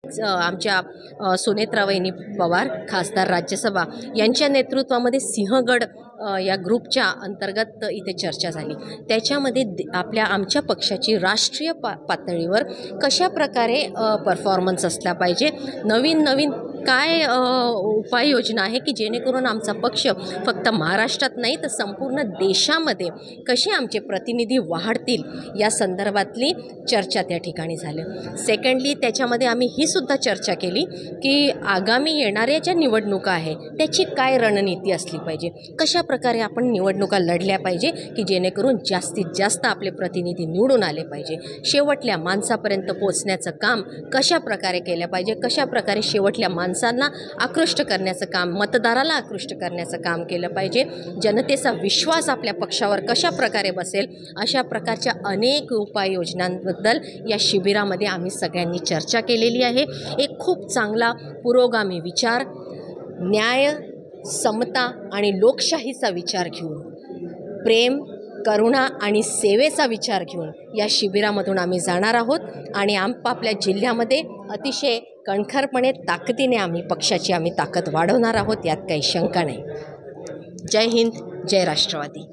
आमच्या सुनेत्रावहिनी पवार खासदार राज्यसभा यांच्या नेतृत्वामध्ये सिंहगड या ग्रुपच्या अंतर्गत इथे चर्चा झाली। त्याच्यामध्ये आमच्या पक्षाची राष्ट्रीय पातळीवर कशा प्रकारे परफॉर्मन्स असला पाहिजे, नवीन काय उपाययोजना आहे की जेणेकरून आमचा पक्ष फक्त महाराष्ट्रात नाही तर संपूर्ण देशामध्ये कसे आमचे प्रतिनिधी वाढतील या संदर्भातली चर्चा त्या ठिकाणी झाली। सेकंडली त्याच्यामध्ये आम्ही ही सुद्धा चर्चा केली की आगामी येणाऱ्या ज्या निवडणुका आहे त्याची काय रणनीती असली पाहिजे, कशा प्रकारे आपण निवडणुका लढल्या पाहिजे की जेणेकरून जास्तीत जास्त आपले प्रतिनिधी निवडून आले पाहिजे, शेवटल्या माणसापर्यंत पोहोचण्याचं काम कशा प्रकारे केलं पाहिजे, कशा प्रकारे शेवटल्या माणसांना आकृष्ट करण्याचं काम, मतदाराला आकृष्ट करण्याचं काम केलं पाहिजे, जनतेचा विश्वास आपल्या पक्षावर कशा प्रकारे बसेल, अशा प्रकारच्या अनेक उपाययोजनांबद्दल या शिबिरामध्ये आम्ही सगळ्यांनी चर्चा केलेली आहे। एक खूप चांगला पुरोगामी विचार, न्याय, समता आणि लोकशाहीचा विचार घेऊन, प्रेम, करुणा आणि सेवेचा विचार घेऊन या शिबिरामधून आम्ही जाणार आहोत आणि आपापल्या जिल्ह्यामध्ये अतिशय कणखरपणे ताकदीने आम्ही पक्षाची ताकद वाढवणार आहोत, यात काही शंका नाही। जय हिंद, जय राष्ट्रवादी।